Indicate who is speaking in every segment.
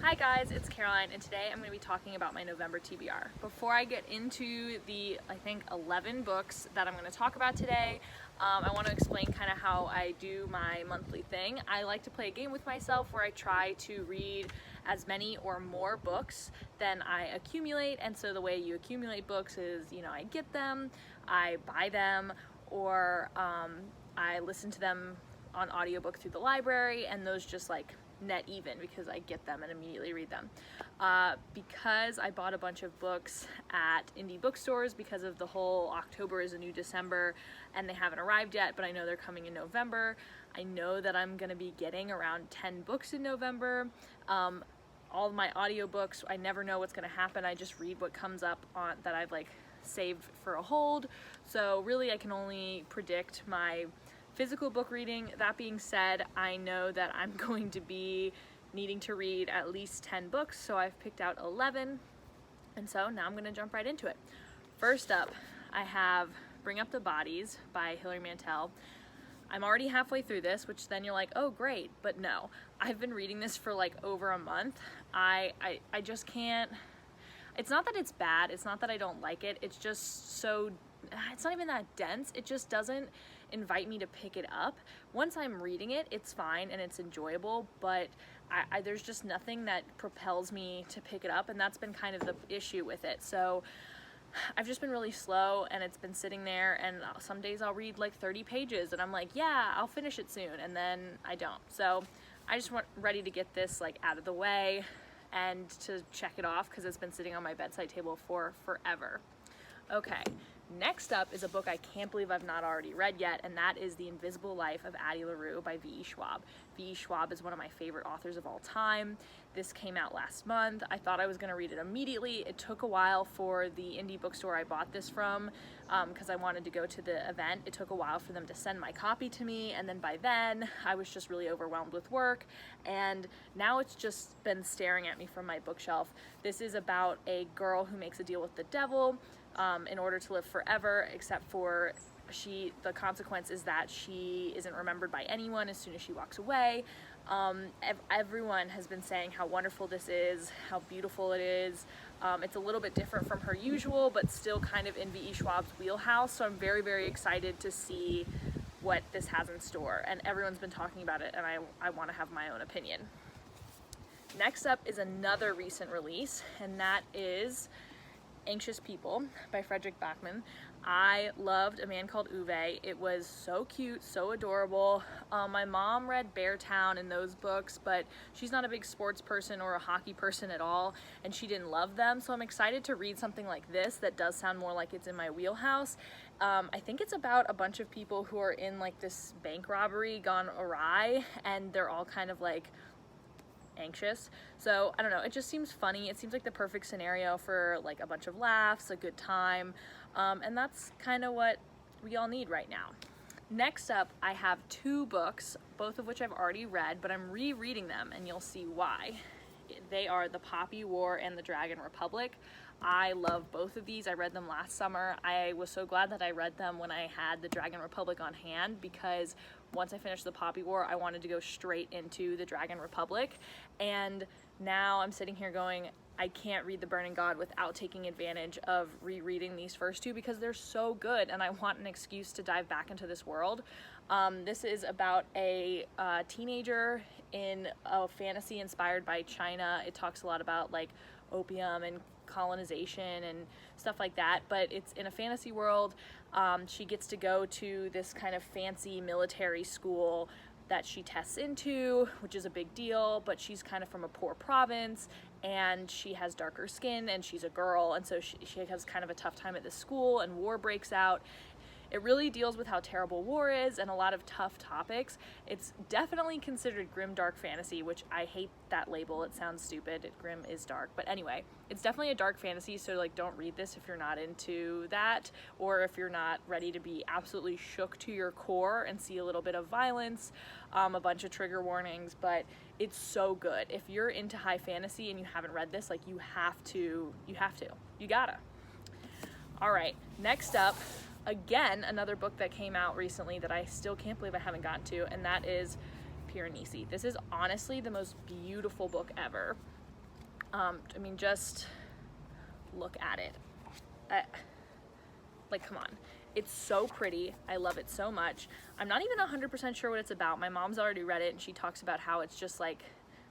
Speaker 1: Hi guys, it's Caroline, and today I'm going to be talking about my November TBR. Before I get into the, I think, 11 books that I'm going to talk about today, I want to explain kind of how I do my monthly thing. I like to play a game with myself where I try to read as many or more books than I accumulate, and so the way you accumulate books is, I get them, I buy them, or I listen to them on audiobook through the library, and those just like net even because I get them and immediately read them. Because I bought a bunch of books at indie bookstores because of the whole October is a new December and they haven't arrived yet, but I know they're coming in November. I know that I'm gonna be getting around 10 books in November. All of my audiobooks, I never know what's gonna happen. I just read what comes up on that I've like saved for a hold. So really I can only predict my physical book reading. That being said, I know that I'm going to be needing to read at least 10 books, so I've picked out 11, and so now I'm going to jump right into it. First up, I have Bring Up the Bodies by Hilary Mantel. I'm already halfway through this, which then you're like, oh great, but no. I've been reading this for like over a month. I just can't, it's not that it's bad, it's not that I don't like it, it's just so, it's not even that dense, it just doesn't invite me to pick it up. Once I'm reading it, it's fine and it's enjoyable, but there's just nothing that propels me to pick it up, and that's been kind of the issue with it. So I've just been really slow and it's been sitting there, and some days I'll read like 30 pages and I'm like, yeah, I'll finish it soon, and then I don't. So I just want ready to get this like out of the way and to check it off because it's been sitting on my bedside table for forever. Okay. Next up is a book I can't believe I've not already read yet, and that is The Invisible Life of Addie LaRue by V.E. Schwab. V.E. Schwab is one of my favorite authors of all time. This came out last month. I thought I was going to read it immediately. It took a while for the indie bookstore I bought this from because I wanted to go to the event. It took a while for them to send my copy to me, and then by then I was just really overwhelmed with work, and now it's just been staring at me from my bookshelf. This is about a girl who makes a deal with the devil in order to live forever, except for the consequence is that she isn't remembered by anyone as soon as she walks away. Everyone has been saying how wonderful this is, how beautiful it is. It's a little bit different from her usual, but still kind of in V.E. Schwab's wheelhouse, so I'm very, very excited to see what this has in store, and everyone's been talking about it, and I want to have my own opinion. Next up is another recent release, and that is Anxious People by Frederick Backman. I loved A Man Called Uwe. It was so cute, so adorable. My mom read Beartown and those books, but she's not a big sports person or a hockey person at all, and she didn't love them, so I'm excited to read something like this that does sound more like it's in my wheelhouse. I think it's about a bunch of people who are in like this bank robbery gone awry, and they're all kind of like anxious. So I don't know, it just seems funny. It seems like the perfect scenario for like a bunch of laughs, a good time, and that's kind of what we all need right now. Next up, I have two books, both of which I've already read, but I'm rereading them, and you'll see why. They are The Poppy War and The Dragon Republic. I love both of these. I read them last summer. I was so glad that I read them when I had The Dragon Republic on hand, because once I finished The Poppy War, I wanted to go straight into The Dragon Republic, and now I'm sitting here going, I can't read The Burning God without taking advantage of rereading these first two because they're so good, and I want an excuse to dive back into this world. This is about a teenager in a fantasy inspired by China. It talks a lot about like opium and colonization and stuff like that, but it's in a fantasy world. She gets to go to this kind of fancy military school that she tests into, which is a big deal, but she's kind of from a poor province, and she has darker skin, and she's a girl, and so she has kind of a tough time at this school, and war breaks out. It really deals with how terrible war is and a lot of tough topics. It's definitely considered grim dark fantasy, which I hate that label. It sounds stupid. Grim is dark. But anyway, it's definitely a dark fantasy, so like don't read this if you're not into that, or if you're not ready to be absolutely shook to your core and see a little bit of violence, a bunch of trigger warnings, but it's so good. If you're into high fantasy and you haven't read this, like you gotta. All right, next up, again, another book that came out recently that I still can't believe I haven't gotten to, and that is Pyranissi. This is honestly the most beautiful book ever. I mean, just look at it. Like, come on. It's so pretty. I love it so much. I'm not even 100% sure what it's about. My mom's already read it and she talks about how it's just like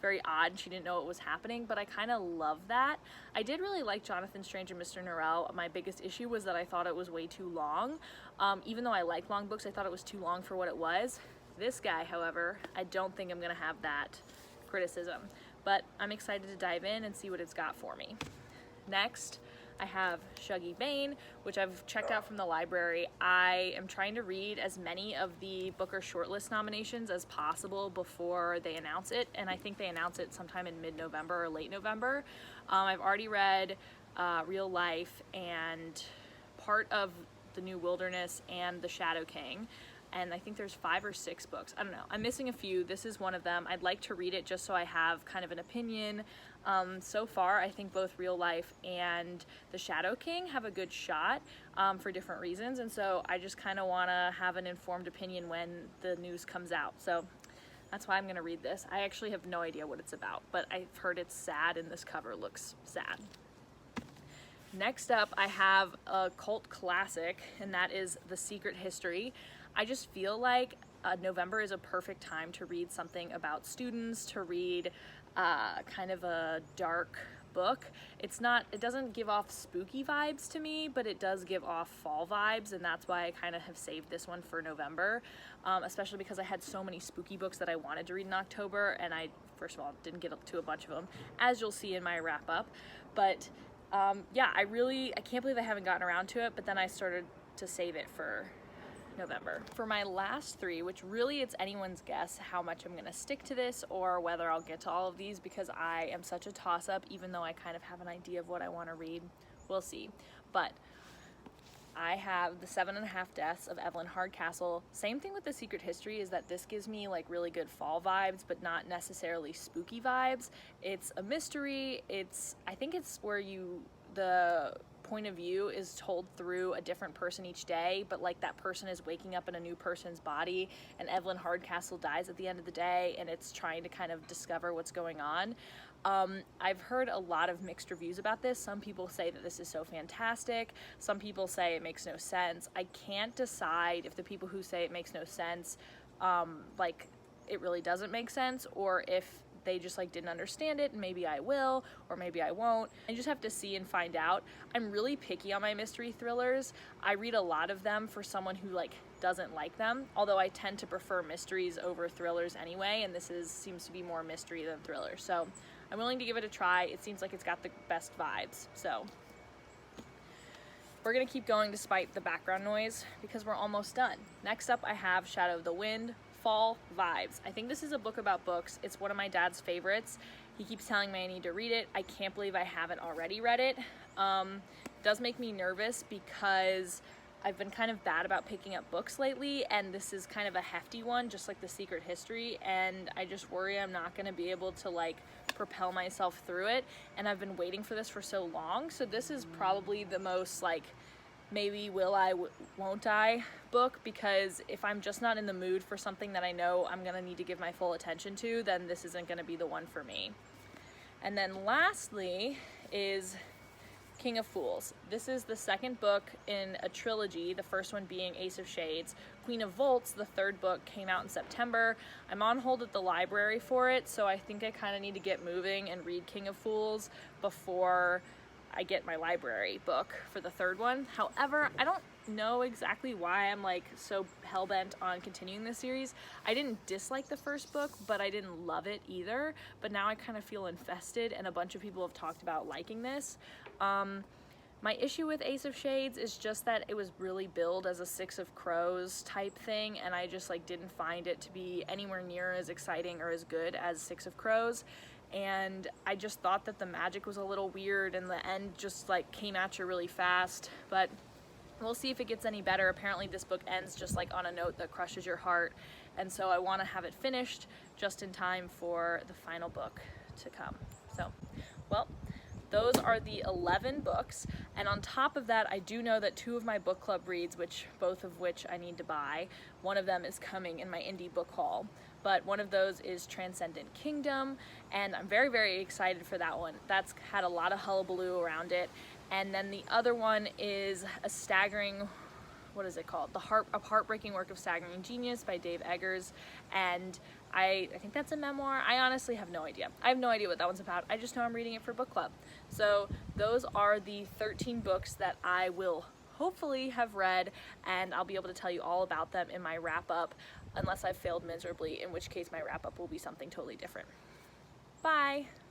Speaker 1: very odd. She didn't know what was happening, but I kind of love that. I did really like Jonathan Strange and Mr. Norrell. My biggest issue was that I thought it was way too long. Even though I like long books, I thought it was too long for what it was. This guy, however, I don't think I'm gonna have that criticism, but I'm excited to dive in and see what it's got for me. Next, I have Shuggie Bane, which I've checked out from the library. I am trying to read as many of the Booker shortlist nominations as possible before they announce it, and I think they announce it sometime in mid-November or late November. I've already read Real Life and part of The New Wilderness and The Shadow King, and I think there's 5 or 6 books. I don't know. I'm missing a few. This is one of them. I'd like to read it just so I have kind of an opinion. So far, I think both Real Life and The Shadow King have a good shot for different reasons, and so I just kind of want to have an informed opinion when the news comes out. So that's why I'm going to read this. I actually have no idea what it's about, but I've heard it's sad and this cover looks sad. Next up, I have a cult classic, and that is The Secret History. I just feel like November is a perfect time to read something about students, to read kind of a dark book. It doesn't give off spooky vibes to me, but it does give off fall vibes, and that's why I kind of have saved this one for November, especially because I had so many spooky books that I wanted to read in October, and I, first of all, didn't get up to a bunch of them, as you'll see in my wrap up. But yeah, I can't believe I haven't gotten around to it, but then I started to save it for November. For my last 3, which really it's anyone's guess how much I'm gonna stick to this or whether I'll get to all of these, because I am such a toss-up, even though I kind of have an idea of what I want to read. We'll see. But I have The 7.5 Deaths of Evelyn Hardcastle. Same thing with The Secret History, is that this gives me like really good fall vibes, but not necessarily spooky vibes. It's a mystery. I think it's where the point of view is told through a different person each day, but like that person is waking up in a new person's body, and Evelyn Hardcastle dies at the end of the day, and it's trying to kind of discover what's going on. I've heard a lot of mixed reviews about this. Some people say that this is so fantastic. Some people say it makes no sense. I can't decide if the people who say it makes no sense, like it really doesn't make sense, or if they just like didn't understand it, and maybe I will or maybe I won't. I just have to see and find out. I'm really picky on my mystery thrillers. I read a lot of them for someone who like doesn't like them, although I tend to prefer mysteries over thrillers anyway, and this seems to be more mystery than thriller, so I'm willing to give it a try. It seems like it's got the best vibes, so we're gonna keep going despite the background noise because we're almost done. Next up, I have Shadow of the Wind. Fall vibes. I think this is a book about books. It's one of my dad's favorites. He keeps telling me I need to read it. I can't believe I haven't already read it. It does make me nervous because I've been kind of bad about picking up books lately, and this is kind of a hefty one, just like The Secret History, and I just worry I'm not going to be able to like propel myself through it, and I've been waiting for this for so long, so this is probably the most like maybe will I, won't I book, because if I'm just not in the mood for something that I know I'm gonna need to give my full attention to, then this isn't gonna be the one for me. And then lastly is King of Fools. This is the second book in a trilogy, the first one being Ace of Shades. Queen of Volts, the third book, came out in September. I'm on hold at the library for it, so I think I kind of need to get moving and read King of Fools before I get my library book for the third one. However, I don't know exactly why I'm like so hell-bent on continuing this series. I didn't dislike the first book, but I didn't love it either. But now I kind of feel infested, and a bunch of people have talked about liking this. My issue with Ace of Shades is just that it was really billed as a Six of Crows type thing, and I just like didn't find it to be anywhere near as exciting or as good as Six of Crows. And I just thought that the magic was a little weird, and the end just like came at you really fast, but we'll see if it gets any better. Apparently this book ends just like on a note that crushes your heart, and so I want to have it finished just in time for the final book to come. So, well, those are the 11 books, and on top of that, I do know that 2 of my book club reads, both of which I need to buy, one of them is coming in my indie book haul, but one of those is Transcendent Kingdom, and I'm very, very excited for that one. That's had a lot of hullabaloo around it. And then the other one is a staggering, what is it called? A Heartbreaking Work of Staggering Genius by Dave Eggers, and I think that's a memoir. I honestly have no idea. I have no idea what that one's about. I just know I'm reading it for book club. So those are the 13 books that I will hopefully have read, and I'll be able to tell you all about them in my wrap-up, unless I've failed miserably, in which case my wrap-up will be something totally different. Bye!